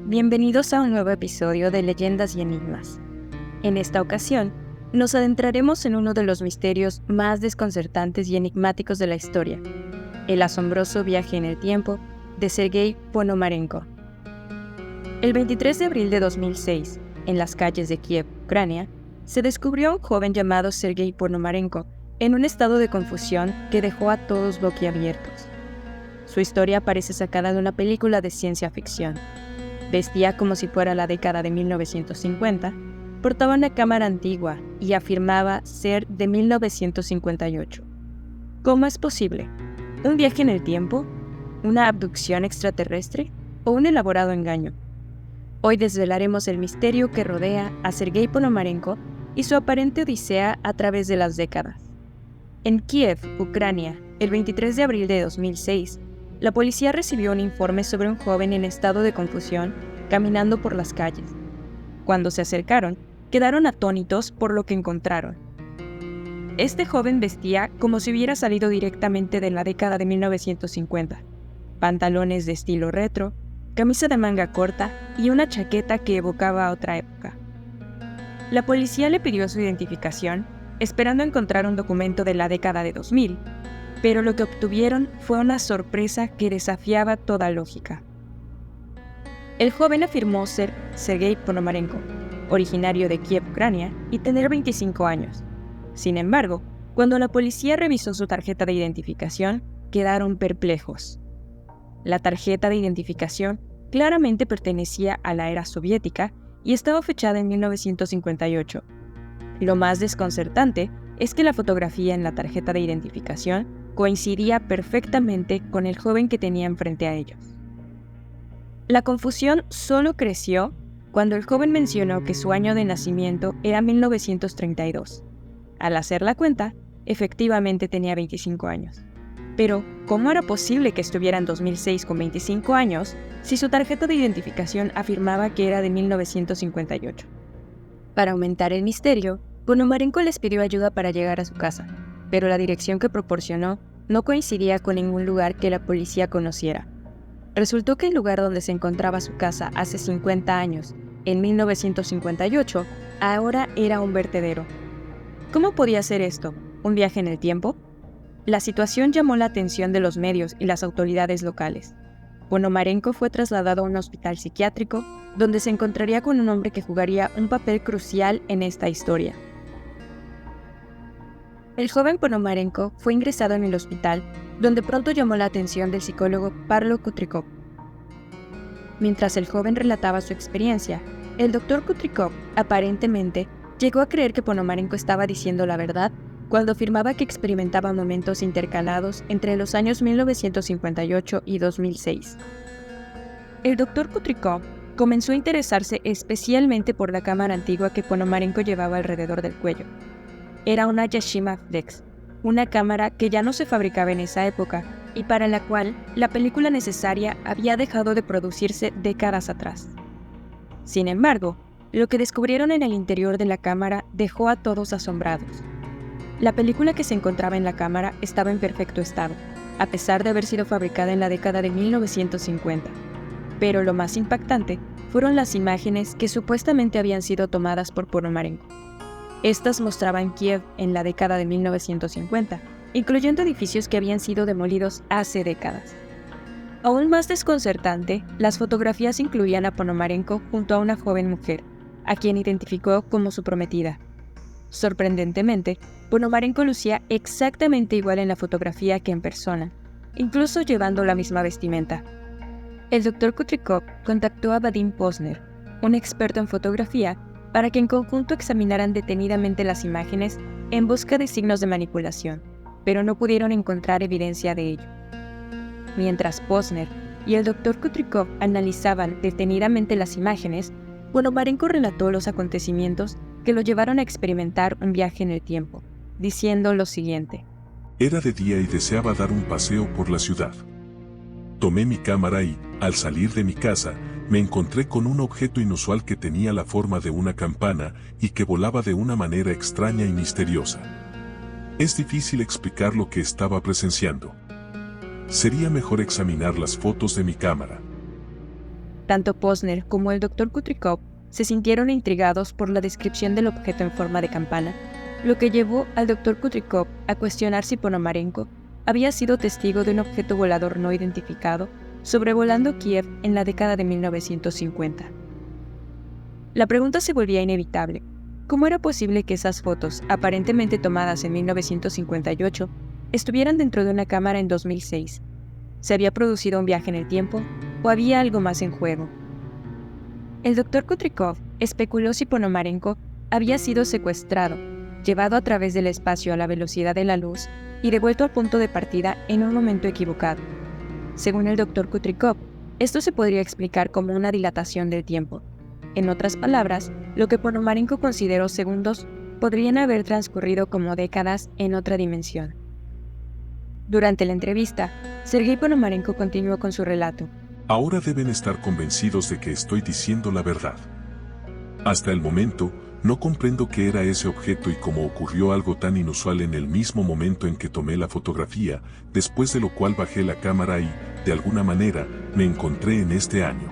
Bienvenidos a un nuevo episodio de Leyendas y Enigmas. En esta ocasión, nos adentraremos en uno de los misterios más desconcertantes y enigmáticos de la historia, el asombroso viaje en el tiempo de Sergei Ponomarenko. El 23 de abril de 2006, en las calles de Kiev, Ucrania, se descubrió a un joven llamado Sergei Ponomarenko en un estado de confusión que dejó a todos boquiabiertos. Su historia parece sacada de una película de ciencia ficción. Vestía como si fuera la década de 1950, portaba una cámara antigua y afirmaba ser de 1958. ¿Cómo es posible? ¿Un viaje en el tiempo? ¿Una abducción extraterrestre? ¿O un elaborado engaño? Hoy desvelaremos el misterio que rodea a Sergei Ponomarenko y su aparente odisea a través de las décadas. En Kiev, Ucrania, el 23 de abril de 2006, la policía recibió un informe sobre un joven en estado de confusión caminando por las calles. Cuando se acercaron, quedaron atónitos por lo que encontraron. Este joven vestía como si hubiera salido directamente de la década de 1950, pantalones de estilo retro, camisa de manga corta y una chaqueta que evocaba a otra época. La policía le pidió su identificación, esperando encontrar un documento de la década de 2000, pero lo que obtuvieron fue una sorpresa que desafiaba toda lógica. El joven afirmó ser Sergei Ponomarenko, originario de Kiev, Ucrania, y tener 25 años. Sin embargo, cuando la policía revisó su tarjeta de identificación, quedaron perplejos. La tarjeta de identificación claramente pertenecía a la era soviética y estaba fechada en 1958. Lo más desconcertante es que la fotografía en la tarjeta de identificación coincidía perfectamente con el joven que tenían frente a ellos. La confusión solo creció cuando el joven mencionó que su año de nacimiento era 1932. Al hacer la cuenta, efectivamente tenía 25 años. Pero, ¿cómo era posible que estuviera en 2006 con 25 años si su tarjeta de identificación afirmaba que era de 1958? Para aumentar el misterio, Ponomarenko les pidió ayuda para llegar a su casa, pero la dirección que proporcionó no coincidía con ningún lugar que la policía conociera. Resultó que el lugar donde se encontraba su casa hace 50 años, en 1958, ahora era un vertedero. ¿Cómo podía ser esto? ¿Un viaje en el tiempo? La situación llamó la atención de los medios y las autoridades locales. Ponomarenko fue trasladado a un hospital psiquiátrico, donde se encontraría con un hombre que jugaría un papel crucial en esta historia. El joven Ponomarenko fue ingresado en el hospital, donde pronto llamó la atención del psicólogo Pablo Kutrikov. Mientras el joven relataba su experiencia, el doctor Kutrikov aparentemente llegó a creer que Ponomarenko estaba diciendo la verdad cuando afirmaba que experimentaba momentos intercalados entre los años 1958 y 2006. El doctor Kutrikov comenzó a interesarse especialmente por la cámara antigua que Ponomarenko llevaba alrededor del cuello. Era una Yashica Flex, una cámara que ya no se fabricaba en esa época y para la cual la película necesaria había dejado de producirse décadas atrás. Sin embargo, lo que descubrieron en el interior de la cámara dejó a todos asombrados. La película que se encontraba en la cámara estaba en perfecto estado, a pesar de haber sido fabricada en la década de 1950. Pero lo más impactante fueron las imágenes que supuestamente habían sido tomadas por Ponomarenko. Estas mostraban Kiev en la década de 1950, incluyendo edificios que habían sido demolidos hace décadas. Aún más desconcertante, las fotografías incluían a Ponomarenko junto a una joven mujer, a quien identificó como su prometida. Sorprendentemente, Ponomarenko lucía exactamente igual en la fotografía que en persona, incluso llevando la misma vestimenta. El Dr. Kutrikov contactó a Vadim Posner, un experto en fotografía, para que en conjunto examinaran detenidamente las imágenes en busca de signos de manipulación, pero no pudieron encontrar evidencia de ello. Mientras Posner y el Dr. Kutrikov analizaban detenidamente las imágenes, Ponomarenko relató los acontecimientos que lo llevaron a experimentar un viaje en el tiempo, diciendo lo siguiente. Era de día y deseaba dar un paseo por la ciudad. Tomé mi cámara y, al salir de mi casa, me encontré con un objeto inusual que tenía la forma de una campana y que volaba de una manera extraña y misteriosa. Es difícil explicar lo que estaba presenciando. Sería mejor examinar las fotos de mi cámara. Tanto Posner como el Dr. Kutrikov se sintieron intrigados por la descripción del objeto en forma de campana, lo que llevó al Dr. Kutrikov a cuestionar si Ponomarenko había sido testigo de un objeto volador no identificado sobrevolando Kiev en la década de 1950. La pregunta se volvía inevitable. ¿Cómo era posible que esas fotos, aparentemente tomadas en 1958, estuvieran dentro de una cámara en 2006? ¿Se había producido un viaje en el tiempo o había algo más en juego? El Dr. Kutrikov especuló si Ponomarenko había sido secuestrado, llevado a través del espacio a la velocidad de la luz y devuelto al punto de partida en un momento equivocado. Según el Dr. Kutrikov, esto se podría explicar como una dilatación del tiempo. En otras palabras, lo que Ponomarenko consideró segundos podrían haber transcurrido como décadas en otra dimensión. Durante la entrevista, Sergei Ponomarenko continuó con su relato. Ahora deben estar convencidos de que estoy diciendo la verdad. Hasta el momento, no comprendo qué era ese objeto y cómo ocurrió algo tan inusual en el mismo momento en que tomé la fotografía, después de lo cual bajé la cámara y, de alguna manera, me encontré en este año.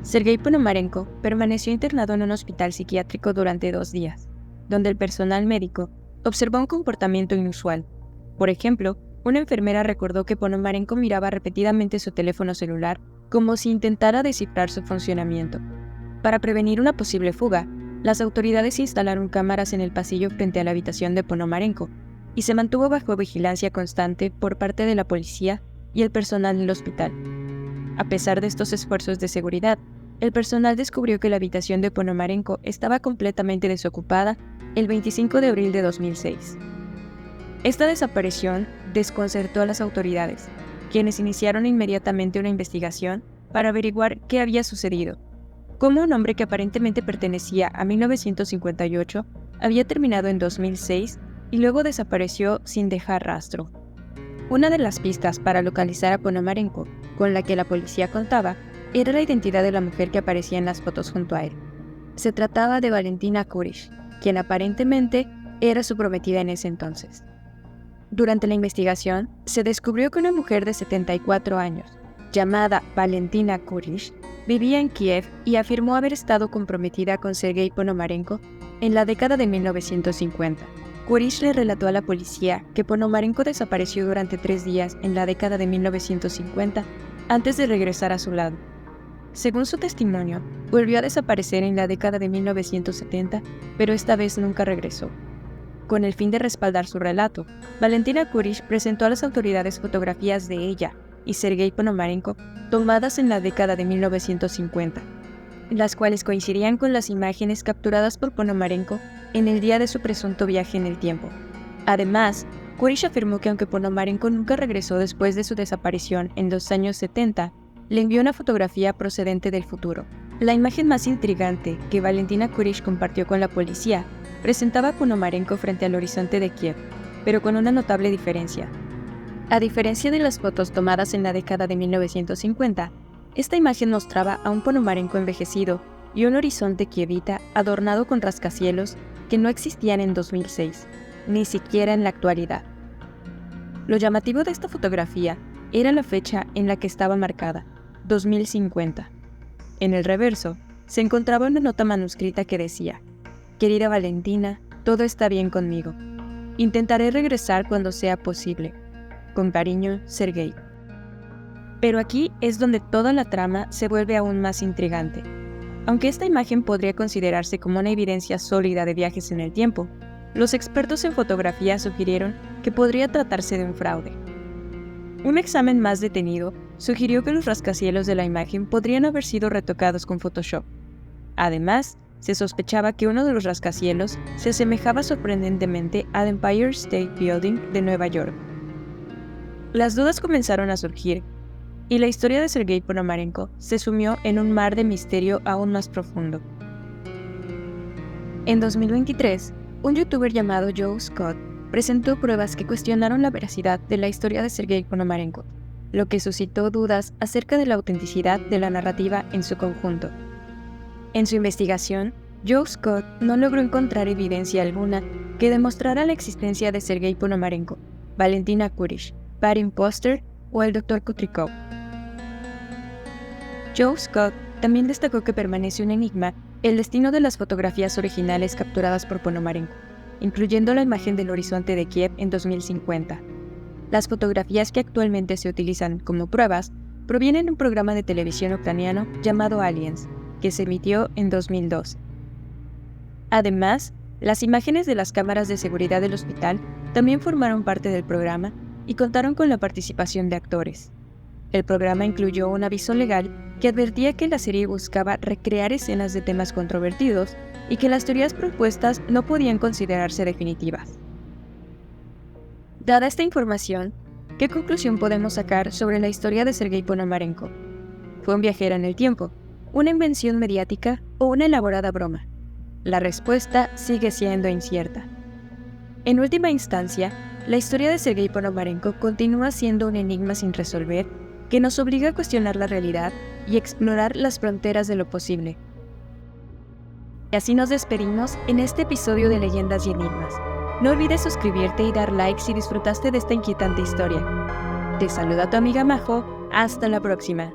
Sergei Ponomarenko permaneció internado en un hospital psiquiátrico durante 2 días, donde el personal médico observó un comportamiento inusual. Por ejemplo, una enfermera recordó que Ponomarenko miraba repetidamente su teléfono celular como si intentara descifrar su funcionamiento. Para prevenir una posible fuga, las autoridades instalaron cámaras en el pasillo frente a la habitación de Ponomarenko y se mantuvo bajo vigilancia constante por parte de la policía y el personal del hospital. A pesar de estos esfuerzos de seguridad, el personal descubrió que la habitación de Ponomarenko estaba completamente desocupada el 25 de abril de 2006. Esta desaparición desconcertó a las autoridades, quienes iniciaron inmediatamente una investigación para averiguar qué había sucedido. Cómo un hombre que aparentemente pertenecía a 1958 había terminado en 2006 y luego desapareció sin dejar rastro. Una de las pistas para localizar a Ponomarenko, con la que la policía contaba, era la identidad de la mujer que aparecía en las fotos junto a él. Se trataba de Valentina Kurish, quien aparentemente era su prometida en ese entonces. Durante la investigación, se descubrió que una mujer de 74 años, llamada Valentina Kurish, vivía en Kiev y afirmó haber estado comprometida con Sergei Ponomarenko en la década de 1950. Kurish le relató a la policía que Ponomarenko desapareció durante 3 días en la década de 1950 antes de regresar a su lado. Según su testimonio, volvió a desaparecer en la década de 1970, pero esta vez nunca regresó. Con el fin de respaldar su relato, Valentina Kurish presentó a las autoridades fotografías de ella y Sergei Ponomarenko tomadas en la década de 1950, las cuales coincidían con las imágenes capturadas por Ponomarenko en el día de su presunto viaje en el tiempo. Además, Kurish afirmó que aunque Ponomarenko nunca regresó después de su desaparición en los años 70, le envió una fotografía procedente del futuro. La imagen más intrigante que Valentina Kurish compartió con la policía presentaba a Ponomarenko frente al horizonte de Kiev, pero con una notable diferencia. A diferencia de las fotos tomadas en la década de 1950, esta imagen mostraba a un Ponomarenko envejecido y un horizonte kievita adornado con rascacielos que no existían en 2006, ni siquiera en la actualidad. Lo llamativo de esta fotografía era la fecha en la que estaba marcada, 2050. En el reverso, se encontraba una nota manuscrita que decía: «Querida Valentina, todo está bien conmigo. Intentaré regresar cuando sea posible. Con cariño, Sergei». Pero aquí es donde toda la trama se vuelve aún más intrigante. Aunque esta imagen podría considerarse como una evidencia sólida de viajes en el tiempo, los expertos en fotografía sugirieron que podría tratarse de un fraude. Un examen más detenido sugirió que los rascacielos de la imagen podrían haber sido retocados con Photoshop. Además, se sospechaba que uno de los rascacielos se asemejaba sorprendentemente al Empire State Building de Nueva York. Las dudas comenzaron a surgir, y la historia de Sergei Ponomarenko se sumió en un mar de misterio aún más profundo. En 2023, un youtuber llamado Joe Scott presentó pruebas que cuestionaron la veracidad de la historia de Sergei Ponomarenko, lo que suscitó dudas acerca de la autenticidad de la narrativa en su conjunto. En su investigación, Joe Scott no logró encontrar evidencia alguna que demostrara la existencia de Sergei Ponomarenko, Valentina Kurish, Bad Imposter o el Dr. Kutrikov. Joe Scott también destacó que permanece un enigma el destino de las fotografías originales capturadas por Ponomarenko, incluyendo la imagen del horizonte de Kiev en 2050. Las fotografías que actualmente se utilizan como pruebas provienen de un programa de televisión ucraniano llamado Aliens, que se emitió en 2002. Además, las imágenes de las cámaras de seguridad del hospital también formaron parte del programa y contaron con la participación de actores. El programa incluyó un aviso legal que advertía que la serie buscaba recrear escenas de temas controvertidos y que las teorías propuestas no podían considerarse definitivas. Dada esta información, ¿qué conclusión podemos sacar sobre la historia de Sergei Ponomarenko? ¿Fue un viajero en el tiempo, una invención mediática o una elaborada broma? La respuesta sigue siendo incierta. En última instancia, la historia de Sergei Ponomarenko continúa siendo un enigma sin resolver que nos obliga a cuestionar la realidad y explorar las fronteras de lo posible. Y así nos despedimos en este episodio de Leyendas y Enigmas. No olvides suscribirte y dar like si disfrutaste de esta inquietante historia. Te saluda tu amiga Majo, hasta la próxima.